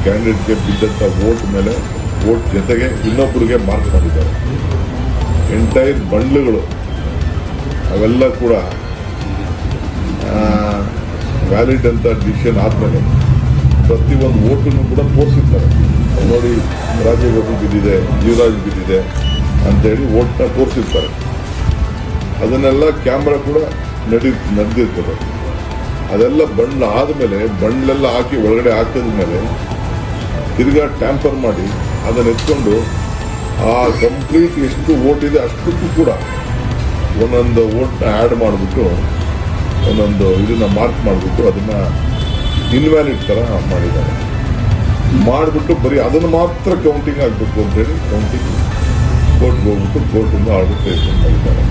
ಕ್ಯಾಂಡಿಡೇಟ್ಗೆ ಬಿದ್ದಂಥ vote ಮೇಲೆ vote ಜೊತೆಗೆ ಇನ್ನೊಬ್ಬರಿಗೆ ಮಾರ್ಕ್ ಮಾಡಿದ್ದಾರೆ. ಎಂಟೈರ್ ಬಂಡ್ಲುಗಳು ಅವೆಲ್ಲ ಕೂಡ ವ್ಯಾಲಿಡ್ ಅಂತ ಡಿಸಿಷನ್ ಆದಮೇಲೆ ಪ್ರತಿಯೊಂದು ವೋಟನ್ನು ಕೂಡ ತೋರಿಸಿರ್ತಾರೆ. ನೋಡಿ, ರಾಜೇಗೌಡರು ಬಿದ್ದಿದೆ, ಯುವರಾಜ್ ಬಿದ್ದಿದೆ ಅಂತೇಳಿ ವೋಟ್ನ ತೋರಿಸಿರ್ತಾರೆ. ಅದನ್ನೆಲ್ಲ ಕ್ಯಾಮ್ರಾ ಕೂಡ ನಡೆದಿರ್ತದೆ. ಅದೆಲ್ಲ ಬಂಡ್ಲ ಆದಮೇಲೆ ಬಂಡ್ಲೆಲ್ಲ ಹಾಕಿ ಒಳಗಡೆ ಹಾಕಿದ ಮೇಲೆ ತಿರ್ಗಾ ಟ್ಯಾಂಪರ್ ಮಾಡಿ ಅದನ್ನು ಎತ್ಕೊಂಡು ಆ ಕಂಪ್ಲೀಟ್ ಎಷ್ಟು ವೋಟ್ ಇದೆ ಅಷ್ಟಕ್ಕೂ ಕೂಡ ಒಂದೊಂದು ವೋಟ್ನ ಆ್ಯಡ್ ಮಾಡಿಬಿಟ್ಟು ಒಂದೊಂದು ಇದನ್ನ ಮಾರ್ಕ್ ಮಾಡಿಬಿಟ್ಟು ಅದನ್ನು ಇನ್ವ್ಯಾಲಿಡ್ ಥರ ಮಾಡಿದ್ದಾರೆ. ಮಾಡಿಬಿಟ್ಟು ಬರೀ ಅದನ್ನು ಮಾತ್ರ ಕೌಂಟಿಂಗ್ ಆಗಬೇಕು ಅಂತೇಳಿ ಕೌಂಟಿಂಗ್ ಕೋರ್ಟ್ಗೆ ಹೋಗ್ಬಿಟ್ಟು ಕೋರ್ಟಿಂದ ಆರ್ಬಿಟ್ರೇಷನ್ ಮಾಡಿದ್ದಾರೆ.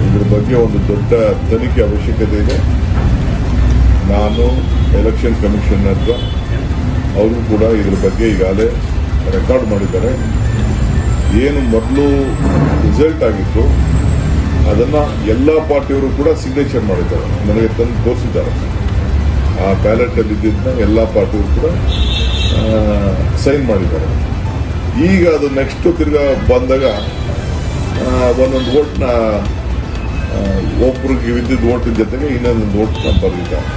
ಇದ್ರ ಬಗ್ಗೆ ಒಂದು ದೊಡ್ಡ ತನಿಖೆ ಅವಶ್ಯಕತೆ ಇದೆ. ನಾನು ಎಲೆಕ್ಷನ್ ಕಮಿಷನ್ ಹತ್ರ ಅವರು ಕೂಡ ಇದ್ರ ಬಗ್ಗೆ ಈಗಾಗಲೇ ರೆಕಾರ್ಡ್ ಮಾಡಿದ್ದಾರೆ. ಏನು ಮೊದಲು ರಿಸಲ್ಟ್ ಆಗಿತ್ತು ಅದನ್ನು ಎಲ್ಲ ಪಾರ್ಟಿಯವರು ಕೂಡ ಸಿಗ್ನೇಚರ್ ಮಾಡಿದ್ದಾರೆ, ನನಗೆ ತಂದು ತೋರಿಸಿದ್ದಾರೆ. ಆ ಬ್ಯಾಲೆಟಲ್ಲಿ ಇದ್ದಿದ್ದನ್ನ ಎಲ್ಲ ಪಾರ್ಟಿಯವರು ಕೂಡ ಸೈನ್ ಮಾಡಿದ್ದಾರೆ. ಈಗ ಅದು ನೆಕ್ಸ್ಟ್ ತಿರ್ಗಾ ಬಂದಾಗ ಒಂದೊಂದು ವೋಟ್ನ ಒಬ್ಬರಿಗೆ ಇದ್ದಿದ್ದು ವೋಟಿನ ಜೊತೆಗೆ ಇನ್ನೊಂದೊಂದು ವೋಟ್ನ ಬರೆದಿದ್ದಾರೆ.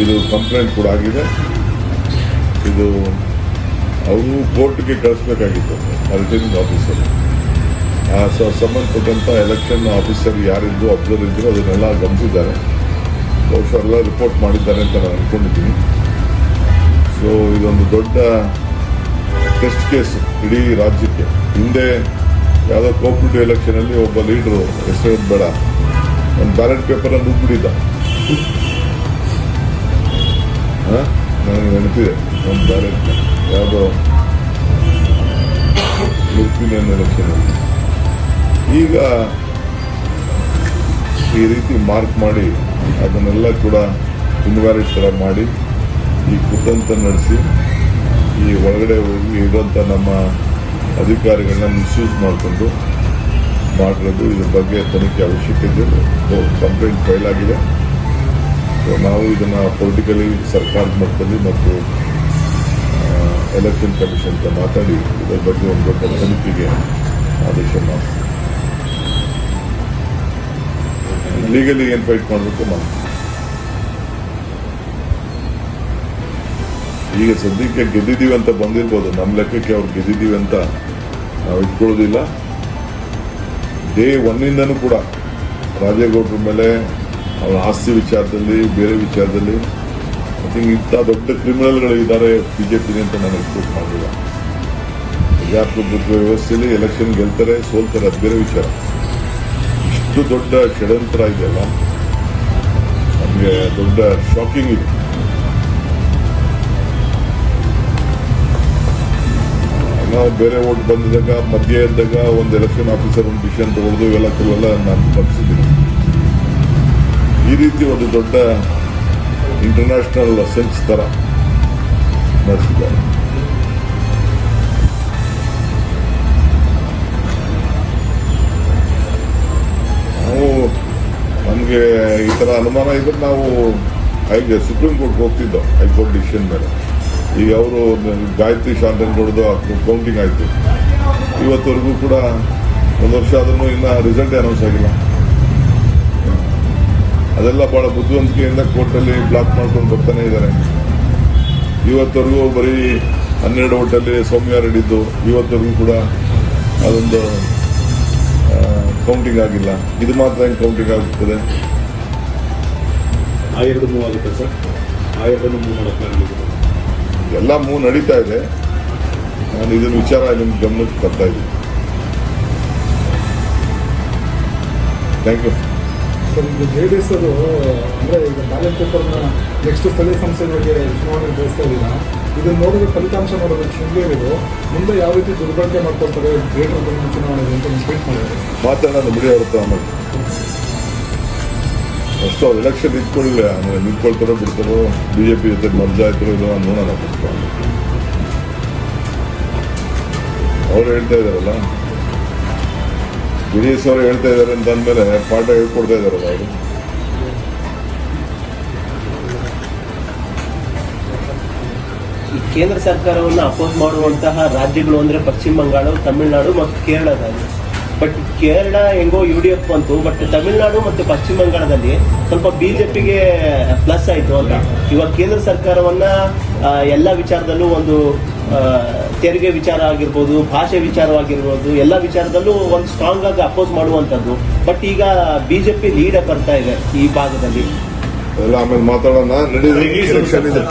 ಇದು ಕಂಪ್ಲೇಂಟ್ ಕೂಡ ಆಗಿದೆ. ಇದು ಅವರು ಕೋರ್ಟ್ಗೆ ಕಳಿಸ್ಬೇಕಾಗಿತ್ತು ರಿಟರ್ನಿಂಗ್ ಆಫೀಸರ್. ಸಂಬಂಧಪಟ್ಟಂಥ ಎಲೆಕ್ಷನ್ ಆಫೀಸರ್ ಯಾರಿದ್ರು ಅಬ್ಸರ್ವ್ ಇದ್ರು ಅದನ್ನೆಲ್ಲ ಗಮನಿಸಿದ್ದಾರೆ. ಬಹುಶಃ ಎಲ್ಲ ರಿಪೋರ್ಟ್ ಮಾಡಿದ್ದಾರೆ ಅಂತ ನಾನು ಅಂದ್ಕೊಂಡಿದ್ದೀನಿ. ಸೊ ಇದೊಂದು ದೊಡ್ಡ ಟೆಸ್ಟ್ ಕೇಸ್ ಇಡೀ ರಾಜ್ಯಕ್ಕೆ. ಹಿಂದೆ ಯಾವುದೋ ಕೋಆಪರೇಟಿವ್ ಎಲೆಕ್ಷನಲ್ಲಿ ಒಬ್ಬ ಲೀಡ್ರು ಹೆಸರು ಬೇಡ ಒಂದು ಬ್ಯಾಲೆಟ್ ಪೇಪರಲ್ಲಿ ನುಗ್ಬಿಟ್ಟಿದ್ದ. ನನಗೆ ನೆನಪಿದೆ, ಒಂದು ಬ್ಯಾಲೆಟ್ ಯಾವುದೋ ಯುರೋಪಿಯನ್ ಎಲೆಕ್ಷನಲ್ಲಿ. ಈಗ ಈ ರೀತಿ ಮಾರ್ಕ್ ಮಾಡಿ ಅದನ್ನೆಲ್ಲ ಕೂಡ ಇನ್ವ್ಯಾಲಿಡ್ ಥರ ಮಾಡಿ ಈ ಕುತಂತ್ರ ನಡೆಸಿ ಈ ಒಳಗಡೆ ಹೋಗಿ ಇರುವಂಥ ನಮ್ಮ ಅಧಿಕಾರಿಗಳನ್ನ ಮಿಸ್ಯೂಸ್ ಮಾಡಿಕೊಂಡು ಮಾಡಿರೋದು. ಇದ್ರ ಬಗ್ಗೆ ತನಿಖೆ ಅವಶ್ಯಕತೆ ಇದೆ. ಕಂಪ್ಲೇಂಟ್ ಫೈಲ್ ಆಗಿದೆ. ಸೊ ನಾವು ಇದನ್ನು ಪೊಲಿಟಿಕಲಿ ಸರ್ಕಾರದ ಮಟ್ಟದಲ್ಲಿ ಮತ್ತು ಎಲೆಕ್ಷನ್ ಕಮಿಷನ್ ಅಂತ ಮಾತಾಡಿ ಇದರ ಬಗ್ಗೆ ಒಂದು ದೊಡ್ಡ ತನಿಖೆಗೆ ಆದೇಶ ಮಾಡ್ತೀವಿ. ಲೀಗಲಿ ಏನು ಫೈಟ್ ಮಾಡಬೇಕು ಮಾಡಿ. ಈಗ ಸದ್ಯಕ್ಕೆ ಗೆದ್ದಿದ್ದೀವಿ ಅಂತ ಬಂದಿರ್ಬೋದು, ನಮ್ಮ ಲೆಕ್ಕಕ್ಕೆ ಅವ್ರು ಗೆದ್ದಿದ್ದೀವಿ ಅಂತ ನಾವು ಇಟ್ಕೊಳ್ಳೋದಿಲ್ಲ. ಡೇ ಒನ್ನಿಂದನೂ ಕೂಡ ರಾಜೇಗೌಡರ ಮೇಲೆ ಅವರ ಆಸ್ತಿ ವಿಚಾರದಲ್ಲಿ ಬೇರೆ ವಿಚಾರದಲ್ಲಿ ಐ ಥಿಂಕ್ ಇಂಥ ದೊಡ್ಡ ಕ್ರಿಮಿನಲ್ಗಳು ಇದ್ದಾರೆ ಬಿಜೆಪಿಗೆ ಅಂತ ನಾನು ಎಕ್ಸ್ಪೆಕ್ಟ್ ಮಾಡಲಿಲ್ಲ. ಪ್ರಜಾಪ್ರಭುತ್ವ ವ್ಯವಸ್ಥೆಯಲ್ಲಿ ಎಲೆಕ್ಷನ್ ಗೆಲ್ತಾರೆ ಸೋಲ್ತಾರೆ ಅದು ಬೇರೆ ವಿಚಾರ. ಇಷ್ಟು ದೊಡ್ಡ ಷಡ್ಯಂತ್ರ ಇದೆಯಲ್ಲ, ನಮಗೆ ದೊಡ್ಡ ಶಾಕಿಂಗ್ ಇದೆ. ನಾವು ಬೇರೆ ಓಟ್ ಬಂದಿದ್ದಾಗ ಮಧ್ಯೆ ಇದ್ದಾಗ ಒಂದು ಎಲೆಕ್ಷನ್ ಆಫೀಸರ್ ಒಂದು ಡಿಸಿಷನ್ ತಗೊಳ್ಳೋದು ಇವೆಲ್ಲ ಕೆಲವೆಲ್ಲ ನಾನು ಗಮನಿಸಿದ್ದೀನಿ. ಈ ರೀತಿ ಒಂದು ದೊಡ್ಡ ಇಂಟರ್ನ್ಯಾಷನಲ್ ಸೆನ್ಸ್ ಥರ ನಡೆಸಿದ್ದಾರೆ. ನಾವು ನಮಗೆ ಈ ಥರ ಅನುಮಾನ ಇದ್ರೆ ನಾವು ಸುಪ್ರೀಂ ಕೋರ್ಟ್ಗೆ ಹೋಗ್ತಿದ್ದೋ ಹೈಕೋರ್ಟ್ ಡಿಸಿಷನ್ ಮೇಲೆ. ಈಗ ಅವರು ಗಾಯತ್ರಿ ಶಾಂತನಗೌಡದು ಕೌಂಟಿಂಗ್ ಆಯಿತು. ಇವತ್ತವರೆಗೂ ಕೂಡ ಒಂದು ವರ್ಷ ಆದ್ರೂ ಇನ್ನೂ ರಿಸಲ್ಟ್ ಅನೌನ್ಸ್ ಆಗಿಲ್ಲ. ಅದೆಲ್ಲ ಭಾಳ ಬುದ್ಧಿವಂತಿಕೆಯಿಂದ ಕೋರ್ಟಲ್ಲಿ ಬ್ಲಾಕ್ ಮಾಡ್ಕೊಂಡು ಬರ್ತಾನೆ ಇದ್ದಾರೆ. ಇವತ್ತವರೆಗೂ ಬರೀ 12 ಓಟಲ್ಲಿ ಸೌಮ್ಯ ರೆಡ್ಡಿದ್ದು ಇವತ್ತವರೆಗೂ ಕೂಡ ಅದೊಂದು ಕೌಂಟಿಂಗ್ ಆಗಿಲ್ಲ. ಇದು ಮಾತ್ರ ಹೆಂಗೆ ಕೌಂಟಿಂಗ್ ಆಗುತ್ತದೆ? ಆಗುತ್ತೆ ಸರ್. ಎಲ್ಲ ಮೂವ್ ನಡೀತಾ ಇದೆ. ನಾನು ಇದನ್ನ ವಿಚಾರ ನಿಮ್ಮ ಗಮನಕ್ಕೆ ತರ್ತಾ ಇದ್ದೀನಿ. Thank you sir. ಈಗ JDS ಅದು ಅಂದರೆ ಈಗ ಬ್ಯಾಲೆಟ್ ಪೇಪರ್ನ ನೆಕ್ಸ್ಟ್ ಸ್ಥಳೀಯ ಸಂಸ್ಥೆಗಳಿಗೆ ಚುನಾವಣೆ ನಡೆಸ್ತಾ ಇದ್ದೀರಾ, ಇದನ್ನು ನೋಡಿದ್ರೆ ಫಲಿತಾಂಶ ನೋಡೋದು ಶೃಂಗೇರಿದು ಮುಂದೆ ಯಾವ ರೀತಿ ದುರ್ಬಳಕೆ ಮಾಡ್ಕೊಳ್ತಾರೆ ಗ್ರೇಟರ್ ಬೆಂಗಳೂರು ಚುನಾವಣೆಗೆ ಅಂತ ಟ್ವೀಟ್ ಮಾಡಿದ್ದಾರೆ. ಮಾತಾಡೋಣ ಬಿಡಿ ಅವ್ರ ಆಮೇಲೆ. ಅಷ್ಟು ಅವ್ರು ಎಲೆಕ್ಷನ್ ನಿಂತ್ಕೊಳ್ಳಿಲ್ಲ, ಆಮೇಲೆ ನಿಂತ್ಕೊಳ್ತಾರೋ ಬಿಡ್ತಾರೋ, ಬಿಜೆಪಿ ಜೊತೆ ಮರ್ಜ್ ಆಯ್ತಾರೋ ಇದು ನೋಡೋಣ. ಅವ್ರು ಹೇಳ್ತಾ ಇದಾರಲ್ಲ, JDS ಅವರು ಹೇಳ್ತಾ ಇದ್ದಾರೆ ಅಂತ ಅಂದಮೇಲೆ ಪಾಠ ಹೇಳ್ಕೊಡ್ತಾ ಇದಾರಲ್ಲ ಅವರು. ಈ ಕೇಂದ್ರ ಸರ್ಕಾರವನ್ನು ಅಪೋಸ್ ಮಾಡುವಂತಹ ರಾಜ್ಯಗಳು ಅಂದ್ರೆ ಪಶ್ಚಿಮ ಬಂಗಾಳ, ತಮಿಳುನಾಡು ಮತ್ತು ಕೇರಳದಲ್ಲಿ. ಬಟ್ ಕೇರಳ ಹೆಂಗೋ UDF ಬಂತು, ಬಟ್ ತಮಿಳುನಾಡು ಮತ್ತು ಪಶ್ಚಿಮ ಬಂಗಾಳದಲ್ಲಿ ಸ್ವಲ್ಪ ಬಿಜೆಪಿಗೆ ಪ್ಲಸ್ ಆಯ್ತು ಅಂತ. ಇವಾಗ ಕೇಂದ್ರ ಸರ್ಕಾರವನ್ನ ಎಲ್ಲ ವಿಚಾರದಲ್ಲೂ ಒಂದು ತೆರಿಗೆ ವಿಚಾರ ಆಗಿರ್ಬೋದು, ಭಾಷೆ ವಿಚಾರವಾಗಿರ್ಬೋದು, ಎಲ್ಲ ವಿಚಾರದಲ್ಲೂ ಒಂದು ಸ್ಟ್ರಾಂಗ್ ಆಗಿ ಅಪೋಸ್ ಮಾಡುವಂಥದ್ದು. ಬಟ್ ಈಗ ಬಿಜೆಪಿ ಲೀಡ್ ಬರ್ತಾ ಇದೆ ಈ ಭಾಗದಲ್ಲಿ. ಎಲ್ಲ ಆಮೇಲೆ ಮಾತಾಡೋಣ. ನಡೀಲಿ, ಎಲೆಕ್ಷನ್ ಇದೆ.